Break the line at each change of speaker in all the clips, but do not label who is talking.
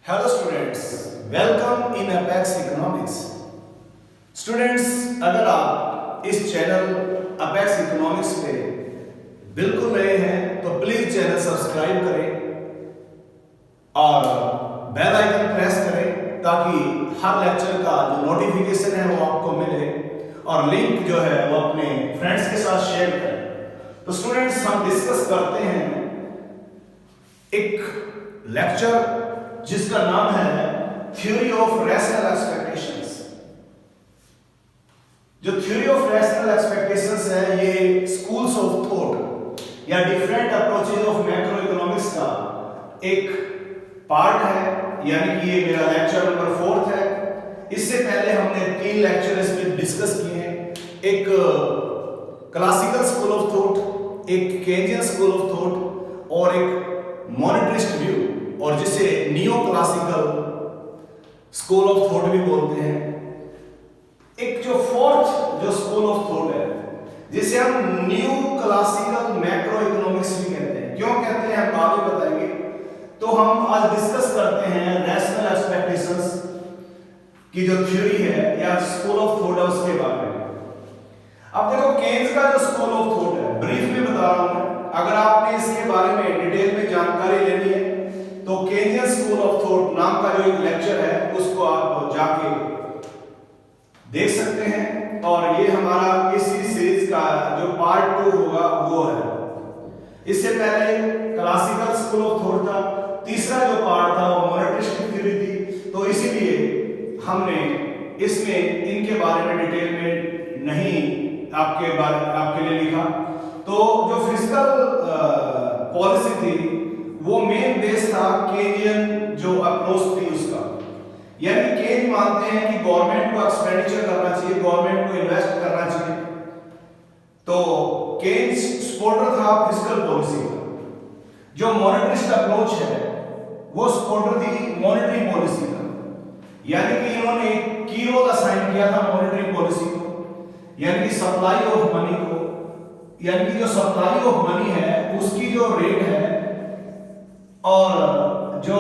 Hello students, welcome in apex economics. Students, अगर आप इस चैनल अपेक्स इकोनॉमिक्स पे बिल्कुल नए हैं तो प्लीज चैनल सब्सक्राइब करें और बेल आइकन प्रेस करें ताकि हर लेक्चर का जो नोटिफिकेशन है वो आपको मिले और लिंक जो है वो अपने फ्रेंड्स के साथ शेयर करें। तो स्टूडेंट्स, हम डिस्कस करते हैं एक लेक्चर जिसका नाम है थ्योरी ऑफ रैशनल एक्सपेक्टेशंस। जो थ्योरी ऑफ रैशनल एक्सपेक्टेशंस है ये स्कूल्स ऑफ थॉट या different approaches of macro economics का एक पार्ट है, यानी कि ये मेरा लेक्चर नंबर 4 है। इससे पहले हमने 3 लेक्चर इसमें डिस्कस किए हैं, एक क्लासिकल स्कूल ऑफ थॉट, एक केंजियन स्कूल ऑफ थॉट और एक मॉनेटरिस्ट व्यू, और जिसे neo classical school of thought भी बोलते हैं। एक जो फोर्थ जो स्कूल ऑफ थॉट है जिसे हम न्यू क्लासिकल मैक्रो इकोनॉमिक्स भी कहते हैं। क्यों कहते हैं हम बाद में बताएंगे। तो हम आज डिस्कस करते हैं रैशनल एक्सपेक्टेशंस की जो थ्योरी है या स्कूल ऑफ थॉट है उसके बारे में। अब देखो, केन्स का जो स्कूल ऑफ थॉट है, ब्रीफ में बता रहा हूं मैं। अगर आपने इसके बारे में डिटेल में जानकारी लेनी है तो केंजियन स्कूल ऑफ थॉट नाम का जो एक लेक्चर है उसको आप जाके देख सकते हैं, और ये हमारा इसी सीरीज का जो पार्ट 2 होगा वो है। इससे पहले क्लासिकल स्कूल ऑफ थॉट था, तीसरा जो पार्ट था वो मॉनेटरिस्टिक थ्योरी थी। तो इसीलिए हमने इसमें इनके बारे में डिटेल में नहीं आपके लिए लिखा। तो जो फिस्कल पॉलिसी थी वो मेन बेस था केंजियन जो अप्रोच थी उसका, यानी केंज मानते हैं कि गवर्नमेंट को एक्सपेंडिचर करना चाहिए, गवर्नमेंट को इन्वेस्ट करना चाहिए। तो केंज सपोर्टर था फिस्कल पॉलिसी का। जो मॉनेटरिस्ट अप्रोच है वो सपोर्टर थी मॉनेटरी पॉलिसी का, यानी कि इन्होंने की रोल असाइन किया था मॉनेटरी पॉलिसी को, यानी कि सप्लाई ऑफ मनी को, यानी कि जो सप्लाई ऑफ मनी है उसकी जो रेट है और जो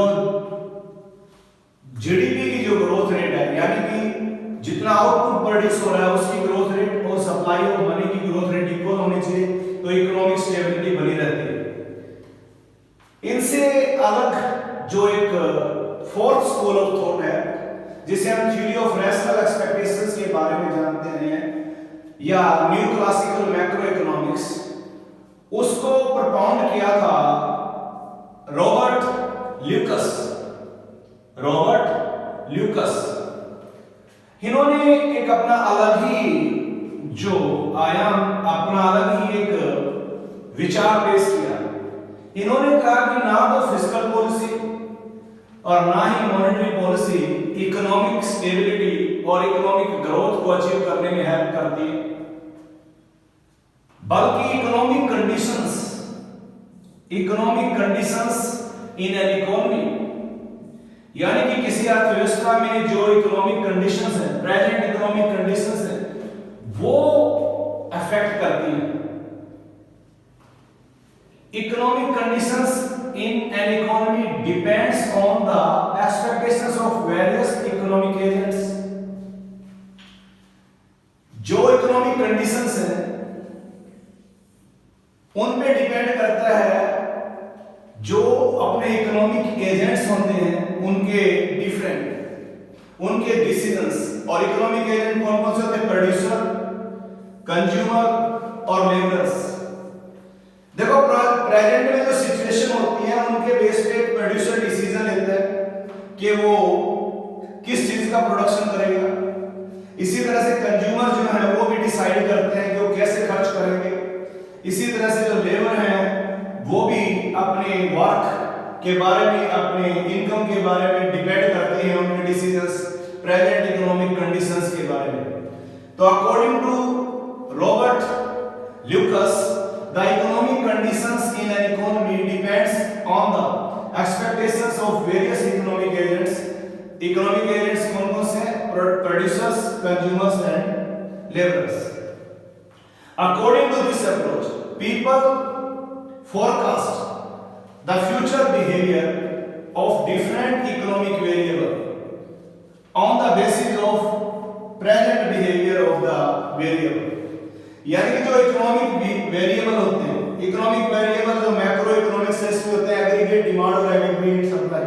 जीडीपी की जो ग्रोथ रेट है, यानी कि जितना आउटपुट प्रोड्यूस हो रहा है उसकी ग्रोथ रेट और सप्लाई ऑफ मनी की ग्रोथ रेट इक्वल होनी चाहिए, तो इकोनॉमिक स्टेबिलिटी बनी रहती है। इनसे अलग जो एक फोर्थ स्कूल ऑफ थॉट है जिसे हम थ्योरी ऑफ रैशनल एक्सपेक्टेशंस के बारे में जानते हैं या न्यू क्लासिकल मैक्रो इकोनॉमिक्स, उसको प्रपोन्ड किया था रॉबर्ट ल्यूकस। इन्होंने एक अपना अलग ही जो आयाम, अपना अलग ही एक विचार पेश किया। इन्होंने कहा कि ना तो फिस्कल पॉलिसी और ना ही मॉनेटरी पॉलिसी इकोनॉमिक स्टेबिलिटी और इकोनॉमिक ग्रोथ को अचीव करने में हेल्प करती है, बल्कि economic conditions in an economy, यानी कि किसी अर्थव्यवस्था में जो इकोनॉमिक कंडीशंस है, प्रेजेंट इकोनॉमिक कंडीशंस है, वो अफेक्ट करती हैं। Economic conditions in an economy depends on the expectations of various economic agents। जो इकोनॉमिक कंडीशंस हैं उन पे डिपेंड करता है जो अपने इकोनॉमिक एजेंट्स होते हैं उनके उनके डिसीजंस। और इकोनॉमिक एजेंट कौन कौन से होते हैं? प्रोड्यूसर, कंज्यूमर और लेबरर्स। देखो, प्रेजेंट में जो सिचुएशन होती है उनके बेस पे प्रोड्यूसर डिसीजन लेता है कि वो किस चीज का प्रोडक्शन करेगा। इसी तरह से कंज्यूमर जो है वो भी डिसाइड करते हैं कि वो कैसे खर्च करेंगे। इसी तरह से जो लेबर है वो भी अपने वर्क के बारे में, अपने इनकम के बारे में डिपेंड करते हैं उनके डिसीजंस प्रेजेंट इकोनॉमिक कंडीशंस के बारे में। तो according to Robert Lucas, the economic conditions in an economy depends on the expectations of various economic agents। economic agents कौन कौन से? producers, consumers and laborers। according to this approach, people forecast the future behavior of different economic variable, यानी कि जो economic variable होते हैं, economic variable जो macro economic sense में होते हैं, एग्रीगेट डिमांड और एग्रीगेट सप्लाई।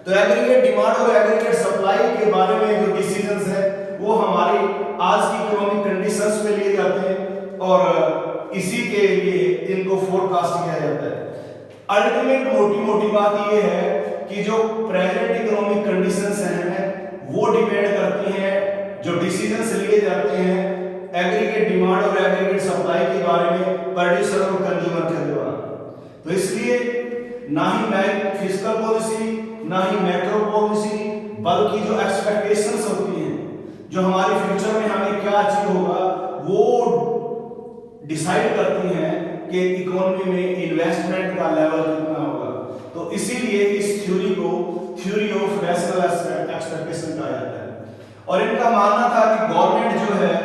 तो एग्रीगेट डिमांड और एग्रीगेट सप्लाई के बारे में जो डिसीजंस है वो हमारी आज की इकोनॉमिक कंडीशंस में लिए जाते हैं और इसी के लिए इनको फोरकास्ट किया जाता है। अल्टीमेट मोटी बात ये है कि जो प्रेजेंट इकोनॉमिक कंडीशंस हैं वो डिपेंड करती हैं, जो डिसीजंस लिए जाते हैं एग्रीगेट डिमांड और एग्रीगेट सप्लाई के बारे में प्रोड्यूसर और कंज्यूमर के द्वारा। तो इसलिए ना ही फिस्कल पॉलिसी ना ही मैक्रो पॉलिसी, बल्कि जो एक्सपेक्टेशंस होती हैं, जो हमारे फ्यूचर में हमें क्या अचीव होगा, वो डिसाइड करती हैं कि इकोनॉमी में इन्वेस्टमेंट का लेवल कितना होगा। तो इसीलिए इस थ्योरी को थ्योरी ऑफ रैशनल एक्सपेक्टेशन कहा जाता है। और इनका मानना था कि गवर्नमेंट जो है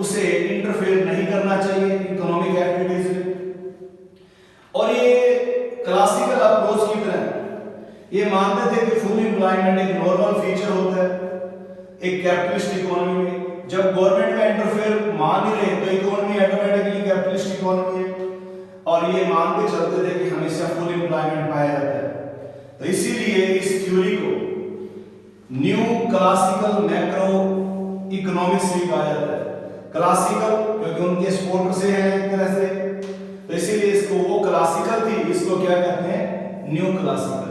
उसे इंटरफेयर नहीं करना चाहिए इकोनॉमिक एक्टिविटीज में। और ये क्लासिकल अप्रोच की तरह ये मानते थे कि फुल एम्प्लॉयमेंट एक नॉर्मल फीचर होता है एक कैपिटलिस्ट इकोनॉमी में। जब गवर्नमेंट का इंटरफेयर मान ही रहे तो इकोनॉमी ऑटोमेटिकली कैपिटलिस्ट इकोनॉमी है, और ये मान के चलते थे कि हमेशा फुल एम्प्लॉयमेंट पाया जाता है। तो इसीलिए इस थ्योरी को न्यू क्लासिकल मैक्रो इकोनॉमिक्स भी कहा जाता है। क्लासिकल क्योंकि उनके सपोर्टर से है एक तरह से, तो इसीलिए इसको वो क्लासिकल थी, इसको क्या कहते हैं न्यू क्लासिकल,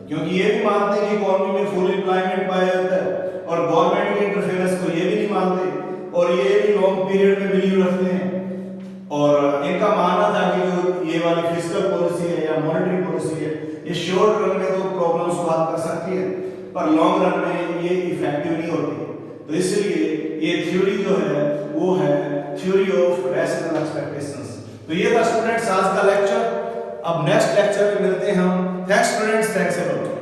क्योंकि ये भी मानते हैं कि इकोनॉमी में फुल एम्प्लॉयमेंट पाया जाता है और गवर्नमेंट के इंटरफेरेंस को ये भी नहीं मानते और ये भी लॉन्ग पीरियड में बिलीव रखते हैं। और इनका मानना था कि जो ये वाली फिस्कल पॉलिसी है या मॉनेटरी पॉलिसी है, ये शॉर्ट रन में तो प्रॉब्लम्स को हल कर सकती है पर लॉन्ग रन में ये इफेक्टिव नहीं होती। तो इसलिए ये थ्योरी जो है वो है थ्योरी ऑफ रैशनल एक्सपेक्टेशंस। तो ये था स्टूडेंट्स आज का लेक्चर। अब नेक्स्ट लेक्चर में मिलते हैं हम। Thanks students, thanks a lot.